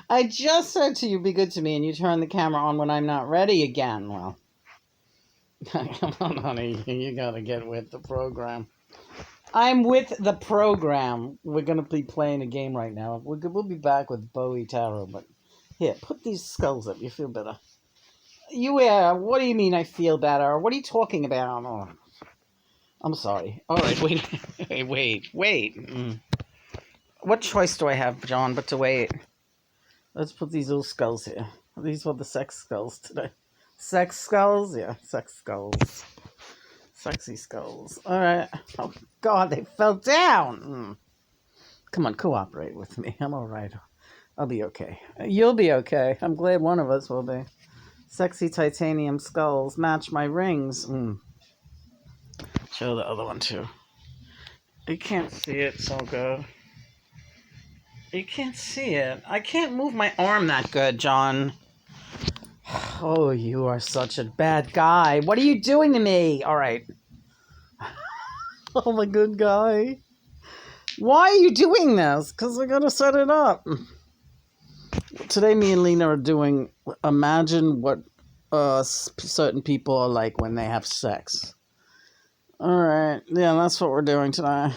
I just said to you, be good to me, and you turn the camera on when I'm not ready again. Well, come on, honey. You gotta get with the program. I'm with the program. We're gonna be playing a game right now. We'll be back with Bowie Tarot, but here, put these skulls up. You feel better. What do you mean I feel better? What are you talking about? Oh, I'm sorry. All right, wait. Wait. What choice do I have, John, but to wait? Let's put these little skulls here. These were the sex skulls today. Sex skulls? Yeah, sex skulls. Sexy skulls. Alright. Oh, God, they fell down. Come on, cooperate with me. I'm alright. I'll be okay. You'll be okay. I'm glad one of us will be. Sexy titanium skulls match my rings. Show the other one, too. You can't see it so good. You can't see it. I can't move my arm that good, John. Oh, you are such a bad guy. What are you doing to me? All right. Oh, my good guy. Why are you doing this? Because I got to set it up. Today, me and Lena are doing imagine what certain people are like when they have sex. All right. Yeah, that's what we're doing today.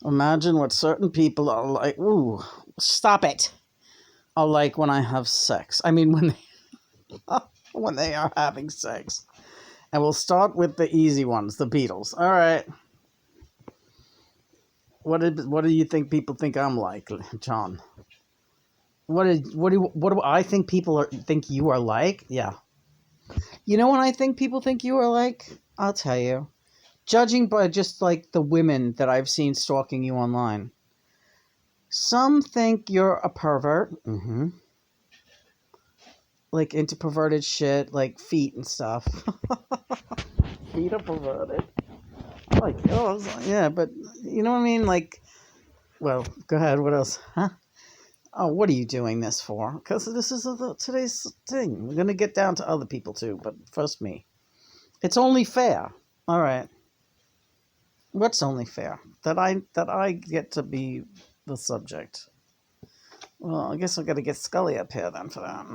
Imagine what certain people are like. Ooh, stop it. Are like when I have sex. I mean, when they are having sex. And we'll start with the easy ones, the Beatles. All right. What do you think people think I'm like, John? What do I think people think you are like? Yeah. You know what I think people think you are like? I'll tell you. Judging by just like the women that I've seen stalking you online. Some think you're a pervert. Like into perverted shit, like feet and stuff. Feet are perverted. I like yours. Yeah, but you know what I mean? Like, well, go ahead. What else? Huh? Oh, what are you doing this for? Because this is today's thing. We're going to get down to other people too, but first me. It's only fair. All right. What's only fair? That I get to be the subject. Well, I guess I've got to get Scully up here then for that.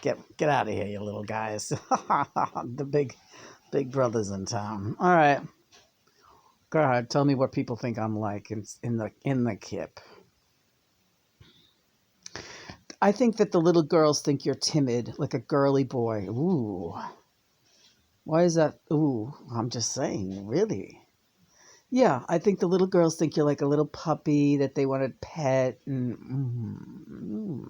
Get out of here, you little guys. The big brothers in town. All right. Go ahead. Tell me what people think I'm like in the kip. I think that the little girls think you're timid, like a girly boy. Ooh. Why is that? Ooh, I'm just saying, really. Yeah, I think the little girls think you're like a little puppy that they want to pet. And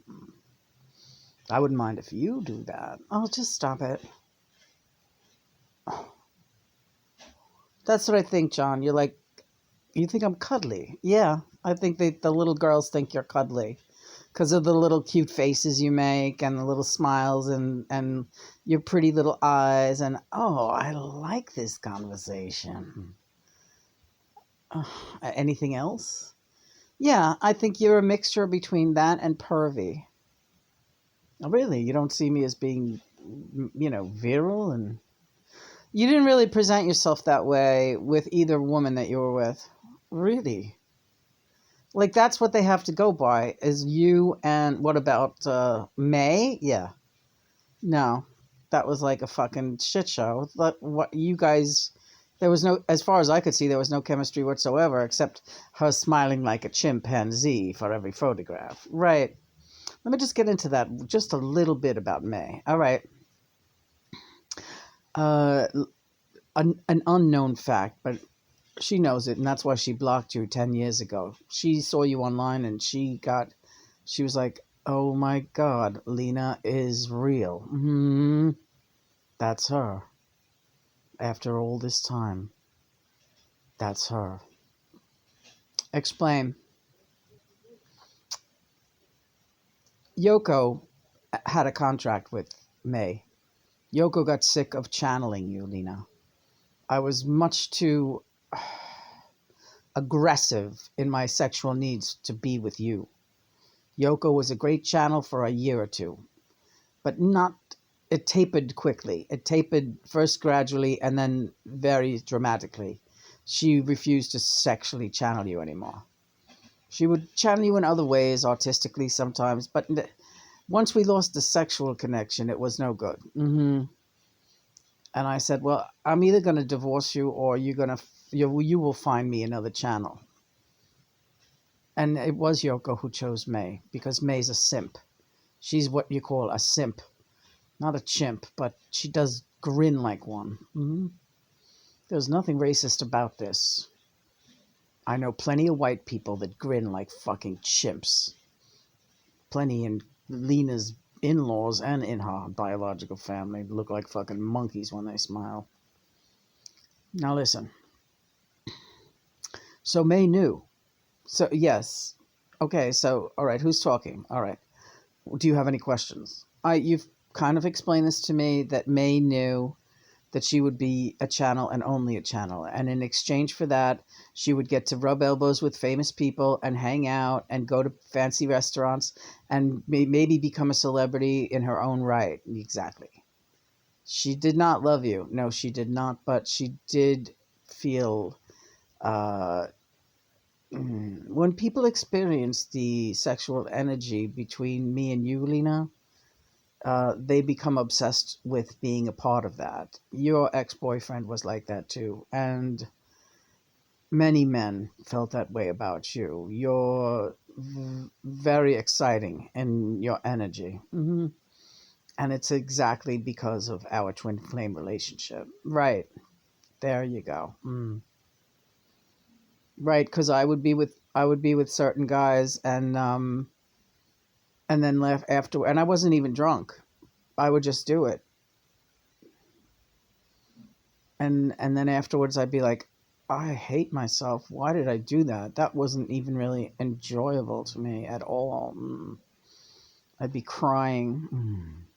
I wouldn't mind if you do that. Oh, just stop it. That's what I think, John. You think I'm cuddly. Yeah, I think the little girls think you're cuddly. Because of the little cute faces you make and the little smiles and your pretty little eyes. And, oh, I like this conversation. Anything else? Yeah, I think you're a mixture between that and pervy. Oh, really? You don't see me as being, virile? And you didn't really present yourself that way with either woman that you were with. Really? Like, that's what they have to go by, is you and what about May? Yeah. No. That was like a fucking shit show. What you guys, there was no, as far as I could see, there was no chemistry whatsoever, except her smiling like a chimpanzee for every photograph. Right. Let me just get into that just a little bit about May. All right. An unknown fact, but she knows it, and that's why she blocked you 10 years ago. She saw you online, and she was like, oh my God, Lena is real. That's her. After all this time, that's her. Explain. Yoko had a contract with May. Yoko got sick of channeling you, Lena. I was much too aggressive in my sexual needs to be with you. Yoko was a great channel for a year or two, but it tapered quickly. It tapered first gradually and then very dramatically. She refused to sexually channel you anymore. She would channel you in other ways, artistically sometimes, but once we lost the sexual connection, it was no good. And I said, well, I'm either going to divorce you or you will find me another channel. And it was Yoko who chose May, because May's a simp. She's what you call a simp. Not a chimp, but she does grin like one. There's nothing racist about this. I know plenty of white people that grin like fucking chimps. Plenty in Lena's in-laws and in her biological family look like fucking monkeys when they smile. Now listen. So May knew. So, yes. Okay, so, all right, who's talking? All right. Do you have any questions? You've kind of explained this to me, that May knew that she would be a channel and only a channel. And in exchange for that, she would get to rub elbows with famous people and hang out and go to fancy restaurants and maybe become a celebrity in her own right. Exactly. She did not love you. No, she did not. But she did feel... when people experience the sexual energy between me and you, Lena, they become obsessed with being a part of that. Your ex-boyfriend was like that too, and many men felt that way about you. You're very exciting in your energy. And it's exactly because of our twin flame relationship. Right. There you go. Right, because I would be with certain guys, and then laugh after, and I wasn't even drunk. I would just do it. And then afterwards I'd be like, I hate myself. Why did I do that? That wasn't even really enjoyable to me at all. I'd be crying.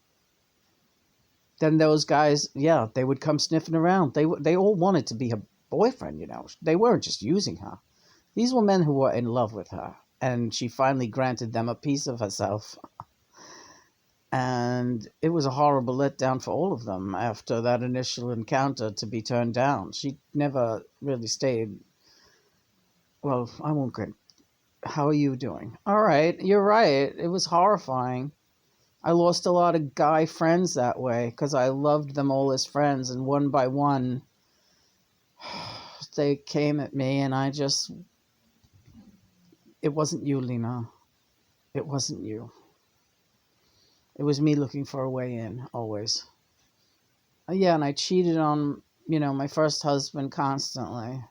Then those guys, yeah, they would come sniffing around. They all wanted to be her boyfriend, you know. They weren't just using her. These were men who were in love with her, and she finally granted them a piece of herself. And it was a horrible letdown for all of them after that initial encounter to be turned down. She never really stayed. Well, I won't get... How are you doing? All right, you're right. It was horrifying. I lost a lot of guy friends that way because I loved them all as friends, and one by one, they came at me, and I just... It wasn't you, Lena. It wasn't you. It was me looking for a way in, always. Yeah, and I cheated on, my first husband constantly.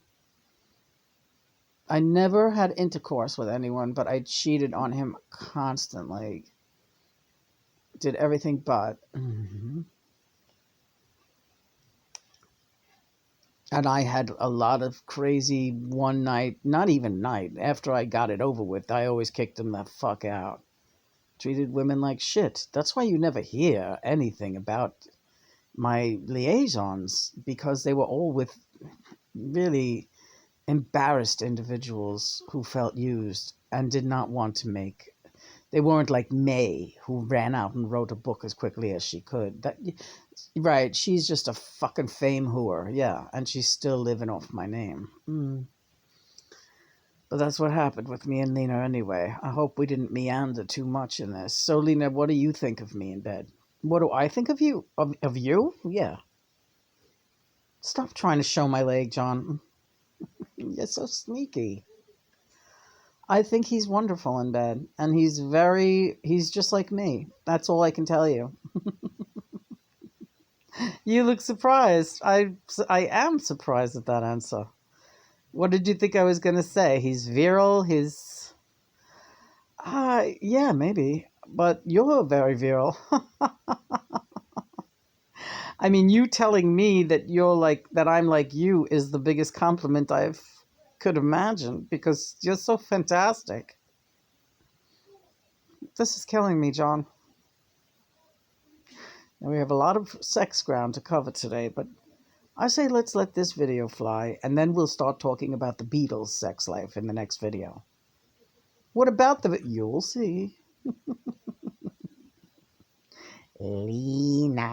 I never had intercourse with anyone, but I cheated on him constantly. Did everything but. And I had a lot of crazy one night, not even night, after I got it over with, I always kicked him the fuck out. Treated women like shit. That's why you never hear anything about my liaisons, because they were all with really embarrassed individuals who felt used and did not want to make... They weren't like May, who ran out and wrote a book as quickly as she could. Right, she's just a fucking fame whore, yeah, and she's still living off my name. But that's what happened with me and Lena anyway. I hope we didn't meander too much in this. So, Lena, what do you think of me in bed? What do I think of you? Of you? Yeah. Stop trying to show my leg, John. You're so sneaky. I think he's wonderful in bed, and he's just like me. That's all I can tell you. You look surprised. I am surprised at that answer. What did you think I was going to say? He's virile, yeah, maybe. But you're very virile. I mean, you telling me that I'm like you is the biggest compliment I've could imagine, because you're so fantastic. This is killing me, John. And we have a lot of sex ground to cover today, but I say let's let this video fly, and then we'll start talking about the Beatles' sex life in the next video. What about you'll see. Lena.